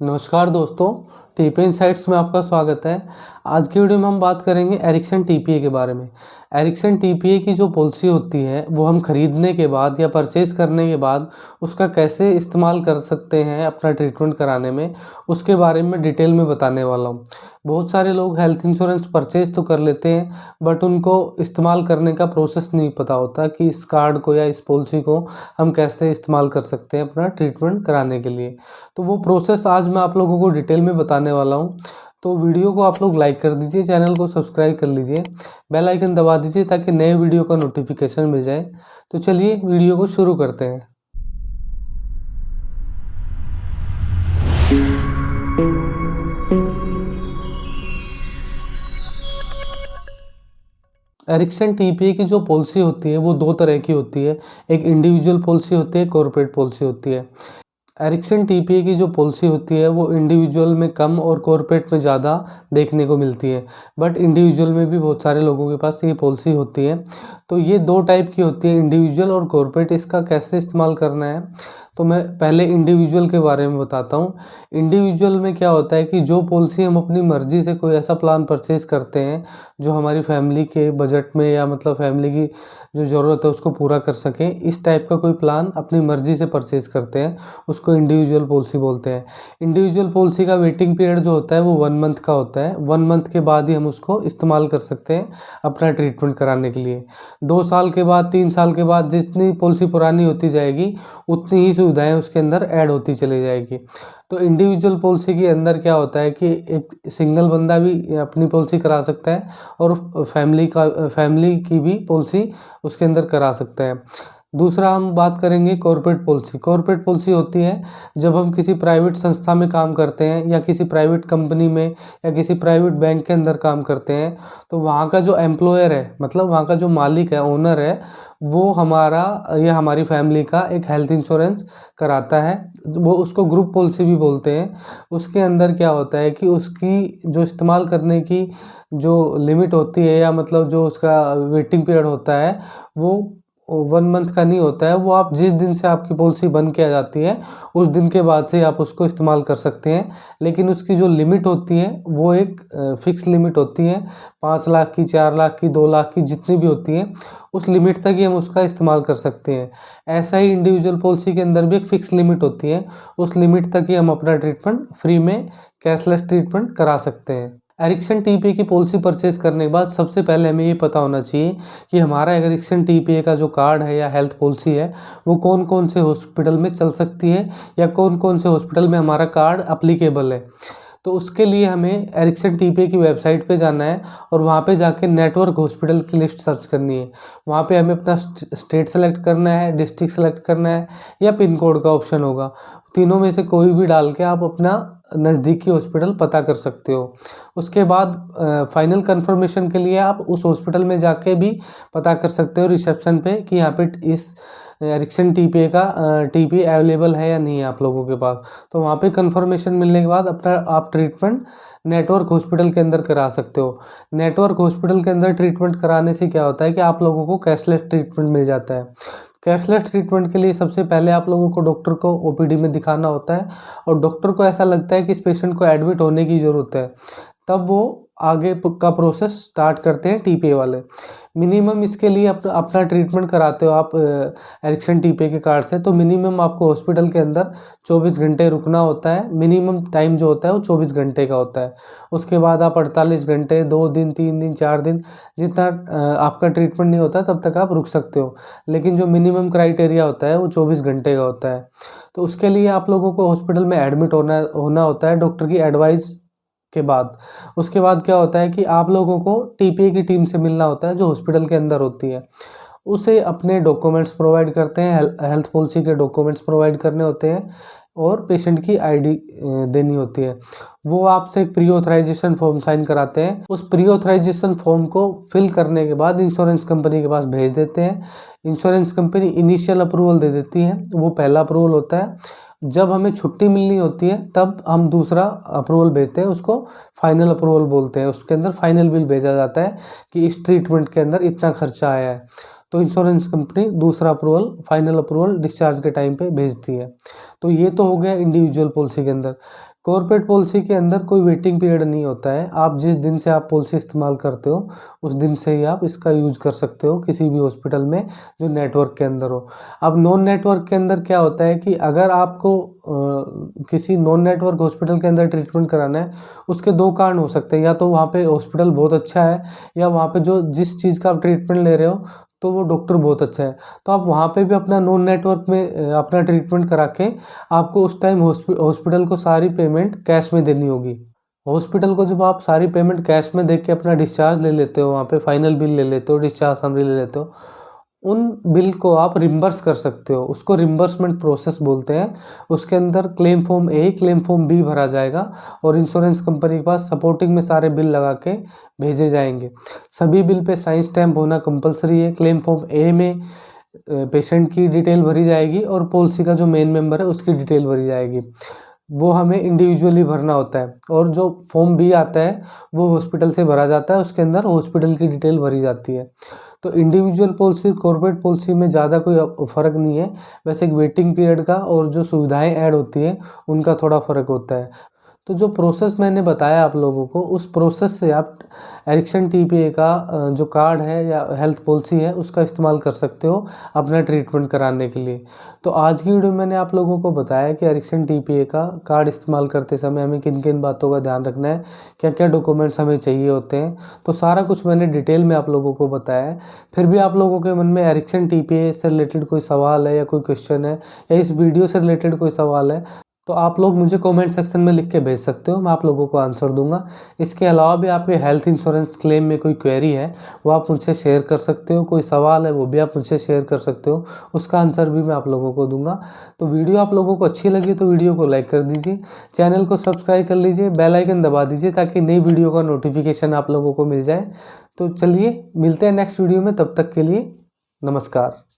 नमस्कार दोस्तों, TP insights में आपका स्वागत है। आज की वीडियो में हम बात करेंगे एरिक्सन टीपीए के बारे में। एरिक्सन टीपीए की जो पॉलिसी होती है वो हम खरीदने के बाद या परचेज़ करने के बाद उसका कैसे इस्तेमाल कर सकते हैं अपना ट्रीटमेंट कराने में, उसके बारे में डिटेल में बताने वाला हूँ। बहुत सारे लोग हेल्थ इंश्योरेंस परचेज़ तो कर लेते हैं बट उनको इस्तेमाल करने का प्रोसेस नहीं पता होता कि इस कार्ड को या इस पॉलिसी को हम कैसे इस्तेमाल कर सकते हैं अपना ट्रीटमेंट कराने के लिए। तो वो प्रोसेस आज मैं आप लोगों को डिटेल में बताने वाला हूँ। तो वीडियो को आप लोग लाइक कर दीजिए, चैनल को सब्सक्राइब कर लीजिए, बेल आइकन दबा दीजिए ताकि नए वीडियो का नोटिफिकेशन मिल जाए। तो चलिए वीडियो को शुरू करते हैं। एरिक्सन टीपीए की जो पॉलिसी होती है वो दो तरह की होती है। एक इंडिविजुअल पॉलिसी होती है, कॉर्पोरेट पॉलिसी होती है। एरिक्सन टीपीए की जो पॉलिसी होती है वो इंडिविजुअल में कम और कॉर्पोरेट में ज़्यादा देखने को मिलती है, बट इंडिविजुअल में भी बहुत सारे लोगों के पास ये पॉलिसी होती है। तो ये दो टाइप की होती है, इंडिविजुअल और कॉर्पोरेट। इसका कैसे इस्तेमाल करना है तो मैं पहले इंडिविजुअल के बारे में बताता हूँ। इंडिविजुअल में क्या होता है कि जो पॉलिसी हम अपनी मर्ज़ी से कोई ऐसा प्लान परचेज़ करते हैं जो हमारी फैमिली के बजट में या मतलब फैमिली की जो ज़रूरत है उसको पूरा कर सकें, इस टाइप का कोई प्लान अपनी मर्ज़ी से परचेज़ करते हैं, उसको इंडिविजुअल पॉलिसी बोलते हैं। इंडिविजुअल पॉलिसी का वेटिंग पीरियड जो होता है वो 1 मंथ का होता है। 1 मंथ के बाद ही हम उसको इस्तेमाल कर सकते हैं अपना ट्रीटमेंट कराने के लिए। 2 साल के बाद, 3 साल के बाद जितनी पॉलिसी पुरानी होती जाएगी उतनी ही सुविधाएं उसके अंदर ऐड होती चली जाएगी। तो इंडिविजुअल पॉलिसी के अंदर क्या होता है कि एक सिंगल बंदा भी अपनी पॉलिसी करा सकता है और फैमिली की भी पॉलिसी उसके अंदर करा सकता है। दूसरा हम बात करेंगे कॉर्पोरेट पॉलिसी। कॉर्पोरेट पॉलिसी होती है जब हम किसी प्राइवेट संस्था में काम करते हैं या किसी प्राइवेट कंपनी में या किसी प्राइवेट बैंक के अंदर काम करते हैं, तो वहाँ का जो एम्प्लॉयर है, मतलब वहाँ का जो मालिक है, ओनर है, वो हमारा या हमारी फैमिली का एक हेल्थ इंश्योरेंस कराता है। वो उसको ग्रुप पॉलिसी भी बोलते हैं। उसके अंदर क्या होता है कि उसकी जो इस्तेमाल करने की जो लिमिट होती है या मतलब जो उसका वेटिंग पीरियड होता है वो 1 मंथ का नहीं होता है। वो आप जिस दिन से आपकी पॉलिसी बंद किया जाती है उस दिन के बाद से आप उसको इस्तेमाल कर सकते हैं, लेकिन उसकी जो लिमिट होती है वो एक फ़िक्स लिमिट होती है। 5 लाख की, 4 लाख की, 2 लाख की, जितनी भी होती है उस लिमिट तक ही हम उसका इस्तेमाल कर सकते हैं। ऐसा ही इंडिविजुअल पॉलिसी के अंदर भी एक फ़िक्स लिमिट होती है, उस लिमिट तक ही हम अपना ट्रीटमेंट फ्री में कैशलेस ट्रीटमेंट करा सकते हैं। एरिक्सन टीपीए की पॉलिसी परचेज करने के बाद सबसे पहले हमें ये पता होना चाहिए कि हमारा एरिक्सन टीपीए का जो कार्ड है या हेल्थ पॉलिसी है वो कौन कौन से हॉस्पिटल में चल सकती है या कौन कौन से हॉस्पिटल में हमारा कार्ड अप्लीकेबल है। तो उसके लिए हमें एरिक्सन टीपीए की वेबसाइट पे जाना है और वहाँ पे जाके नेटवर्क हॉस्पिटल की लिस्ट सर्च करनी है। वहाँ पे हमें अपना स्टेट सेलेक्ट करना है, डिस्ट्रिक्ट सेलेक्ट करना है या पिन कोड का ऑप्शन होगा। तीनों में से कोई भी डाल के आप अपना नज़दीकी हॉस्पिटल पता कर सकते हो। उसके बाद फाइनल कंफर्मेशन के लिए आप उस हॉस्पिटल में जाके भी पता कर सकते हो रिसेप्शन पे कि यहाँ पे इस एरिक्सन टीपीए का टीपी अवेलेबल है या नहीं है आप लोगों के पास। तो वहाँ पे कंफर्मेशन मिलने के बाद अपना आप ट्रीटमेंट नेटवर्क हॉस्पिटल के अंदर करा सकते हो। नेटवर्क हॉस्पिटल के अंदर ट्रीटमेंट कराने से क्या होता है कि आप लोगों को कैशलेस ट्रीटमेंट मिल जाता है। कैशलेस ट्रीटमेंट के लिए सबसे पहले आप लोगों को डॉक्टर को ओपीडी में दिखाना होता है और डॉक्टर को ऐसा लगता है कि इस पेशेंट को एडमिट होने की ज़रूरत है, तब वो आगे का प्रोसेस स्टार्ट करते हैं टीपीए वाले। मिनिमम इसके लिए अपना ट्रीटमेंट कराते हो आप एरिक्सन टीपीए के कार्ड से, तो मिनिमम आपको हॉस्पिटल के अंदर 24 घंटे रुकना होता है। मिनिमम टाइम जो होता है वो 24 घंटे का होता है। उसके बाद आप 48 घंटे, 2 दिन, 3 दिन, 4 दिन, जितना आपका ट्रीटमेंट नहीं होता तब तक आप रुक सकते हो, लेकिन जो मिनिमम क्राइटेरिया होता है वो 24 घंटे का होता है। तो उसके लिए आप लोगों को हॉस्पिटल में एडमिट होना होता है डॉक्टर की एडवाइस के बाद। उसके बाद क्या होता है कि आप लोगों को टीपीए की टीम से मिलना होता है जो हॉस्पिटल के अंदर होती है। उसे अपने डॉक्यूमेंट्स प्रोवाइड करते हैं, हेल्थ पॉलिसी के डॉक्यूमेंट्स प्रोवाइड करने होते हैं और पेशेंट की आईडी देनी होती है। वो आपसे एक प्री ऑथराइजेशन फॉर्म साइन कराते हैं। उस प्री ऑथराइजेशन फॉर्म को फिल करने के बाद इंश्योरेंस कंपनी के पास भेज देते हैं। इंश्योरेंस कंपनी इनिशियल अप्रूवल दे देती है, वो पहला अप्रूवल होता है। जब हमें छुट्टी मिलनी होती है तब हम दूसरा अप्रूवल भेजते हैं, उसको फाइनल अप्रूवल बोलते हैं। उसके अंदर फाइनल बिल भेजा जाता है कि इस ट्रीटमेंट के अंदर इतना खर्चा आया है, तो इंश्योरेंस कंपनी दूसरा अप्रूवल, फाइनल अप्रूवल डिस्चार्ज के टाइम पे भेजती है। तो ये तो हो गया इंडिविजुअल पॉलिसी के अंदर। कॉर्पोरेट पॉलिसी के अंदर कोई वेटिंग पीरियड नहीं होता है। आप जिस दिन से आप पॉलिसी इस्तेमाल करते हो उस दिन से ही आप इसका यूज कर सकते हो किसी भी हॉस्पिटल में जो नेटवर्क के अंदर हो। अब नॉन नेटवर्क के अंदर क्या होता है कि अगर आपको किसी नॉन नेटवर्क हॉस्पिटल के अंदर ट्रीटमेंट कराना है, उसके दो कारण हो सकते हैं। या तो वहाँ पे हॉस्पिटल बहुत अच्छा है, या वहाँ पे जो जिस चीज़ का आप ट्रीटमेंट ले रहे हो तो वो डॉक्टर बहुत अच्छा है, तो आप वहाँ पे भी अपना नॉन नेटवर्क में अपना ट्रीटमेंट करा के आपको उस टाइम हॉस्पिटल को सारी पेमेंट कैश में देनी होगी। हॉस्पिटल को जब आप सारी पेमेंट कैश में दे के अपना डिस्चार्ज ले लेते हो, वहाँ पे फाइनल बिल ले लेते हो, डिस्चार्ज समरी ले लेते हो, उन बिल को आप रिम्बर्स कर सकते हो। उसको रिम्बर्समेंट प्रोसेस बोलते हैं। उसके अंदर क्लेम फॉर्म ए, क्लेम फॉर्म बी भरा जाएगा और इंश्योरेंस कंपनी के पास सपोर्टिंग में सारे बिल लगा के भेजे जाएंगे। सभी बिल पे साइन स्टैम्प होना कंपलसरी है। क्लेम फॉर्म ए में पेशेंट की डिटेल भरी जाएगी और पॉलिसी का जो मेन मेंबर है उसकी डिटेल भरी जाएगी। वो हमें इंडिविजुअली भरना होता है। और जो फॉर्म बी आता है वो हॉस्पिटल से भरा जाता है, उसके अंदर हॉस्पिटल की डिटेल भरी जाती है। तो इंडिविजुअल पॉलिसी कॉर्पोरेट पॉलिसी में ज़्यादा कोई फ़र्क नहीं है। वैसे एक वेटिंग पीरियड का और जो सुविधाएं ऐड होती हैं उनका थोड़ा फ़र्क होता है। तो जो प्रोसेस मैंने बताया आप लोगों को, उस प्रोसेस से आप एरिक्सन टीपीए का जो कार्ड है या हेल्थ पॉलिसी है उसका इस्तेमाल कर सकते हो अपना ट्रीटमेंट कराने के लिए। तो आज की वीडियो में मैंने आप लोगों को बताया कि एरिक्सन टीपीए का कार्ड इस्तेमाल करते समय हमें किन किन बातों का ध्यान रखना है, क्या क्या डॉक्यूमेंट्स हमें चाहिए होते हैं। तो सारा कुछ मैंने डिटेल में आप लोगों को बताया है। फिर भी आप लोगों के मन में एरिक्सन टीपीए से रिलेटेड कोई सवाल है या कोई क्वेश्चन है या इस वीडियो से रिलेटेड कोई सवाल है, तो आप लोग मुझे कमेंट सेक्शन में लिख के भेज सकते हो, मैं आप लोगों को आंसर दूंगा। इसके अलावा भी आपके हेल्थ इंश्योरेंस क्लेम में कोई क्वेरी है वो आप मुझसे शेयर कर सकते हो, कोई सवाल है वो भी आप मुझसे शेयर कर सकते हो, उसका आंसर भी मैं आप लोगों को दूंगा। तो वीडियो आप लोगों को अच्छी लगी तो वीडियो को लाइक कर दीजिए, चैनल को सब्सक्राइब कर लीजिए, बेल आइकन दबा दीजिए ताकि नई वीडियो का नोटिफिकेशन आप लोगों को मिल जाए। तो चलिए मिलते हैं नेक्स्ट वीडियो में, तब तक के लिए नमस्कार।